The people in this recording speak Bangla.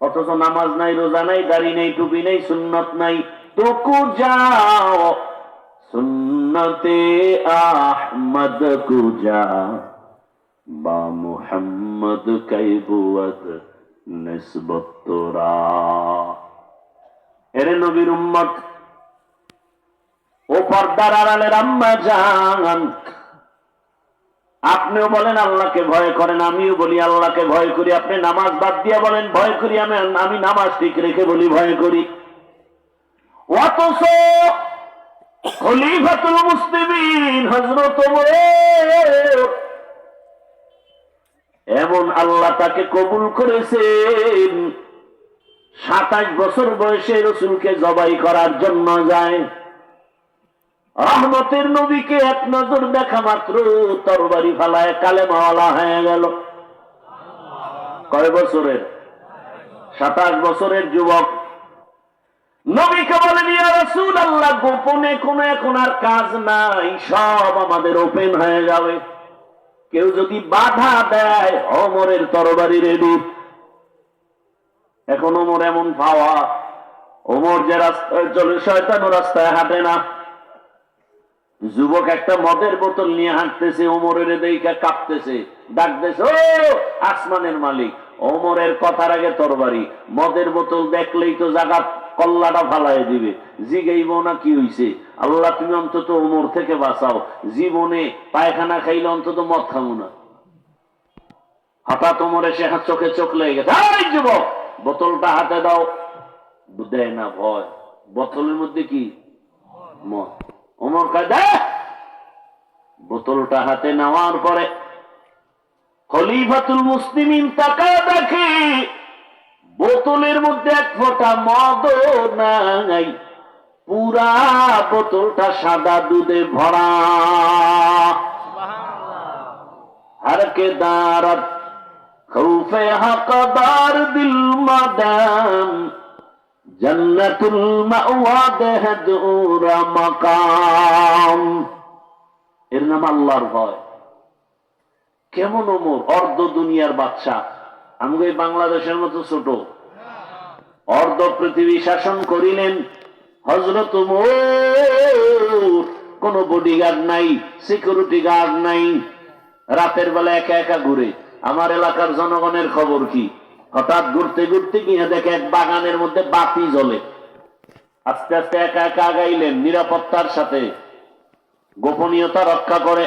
অথচ নামাজ নাই, রোজা নাই, দাড়ি নেই, টুপি নেই, সুন্নত নাই। টুকু যাও সুন্নতে আহমদ কুজা বা মুহাম্মদ কাইবুয়াত নিসবত তোরা। এরে নবীর উম্মত, ও পর্দার আড়ালের আম্মা জান, আপনিও বলেন আল্লাহকে ভয় করেন, আমিও বলি আল্লাহকে ভয় করি। আপনি নামাজ বাদ দিয়া বলেন ভয় করি, আমি নামাজ ঠিক রেখে বলি ভয় করি। অথচ খলিফাতুল মুসলিমিন হযরত ওমর এমন আল্লাহ তাকে কবুল করেছেন, 27 বছর বয়সে রাসূলকে জবাই করার জন্য যায়। রহমতের নবীকে এক নজর দেখা মাত্র তরবারি ফালায় কালেমাওয়ালা হয়ে গেল। কয় বছরের? 27 বছরের যুবক। নবীকে বলেন, ইয়া রাসূলুল্লাহ, গোপনে কোনো এখন আর কাজ নাই, সব আমাদের ওপেন হয়ে যাবে। কেউ যদি বাধা দেয়, ওমরের তরবারি রেডি। এখন ওমর এমন পাওয়া, ওমর যে রাস্তায় চলে শয়তানও রাস্তায় হাঁটে না। যুবক একটা মদের বোতল নিয়ে হাঁটতেছে, ওমরের দিকে কাঁপতেছে, ডাকতেছে, ও আসমানের মালিক। ওমরের কথার আগে তরবারি। মদের বোতল দেখলেই তো জায়গা কল্লাটা ফালাই দিবে, জিগাইব না কি হইছে। আল্লাহ তুমি অন্তত ওমর থেকে বাঁচাও, জীবনে পায়খানা খাইলে অন্তত মদ খাবো না। হঠাৎ ওমর এসে চোখে চোখ লেগে গেছে, এই যুবক বোতলটা হাতে দাও। দেয় না, ভয়। বোতলের মধ্যে কি? মদ। ওমর কয় দে। বোতলটা হাতে নেওয়ার পরে খলিফাতুল মুসলিমিন তাকায় দেখে বোতলের মধ্যে এক ফোঁটা মদ নাই, পুরা বোতলটা সাদা দুধে ভরা। হরকে দারত খৌফে হকদার দিল মাদাম জান্নাতুল মাওয়া দেহদুরা মাকাম। এর নাম আল্লাহর ভয়। কেমন ওমর, অর্ধ দুনিয়ার বাদশা। আমাকে বাংলাদেশের মতো ছোট, অর্ধ পৃথিবী শাসন করিলেন হযরত ওমর। কোন বডিগার্ড নাই, সিকিউরিটি গার্ড নাই, রাতের বেলা একা একা ঘুরে। আমার এলাকার জনগণের খবর কি? হঠাৎ ঘুরতে ঘুরতে গিয়ে দেখে এক বাগানের মধ্যে বাতি জ্বলে। আস্তে আস্তে একা একা আগাইলেন, নিরাপত্তার সাথে, গোপনীয়তা রক্ষা করে।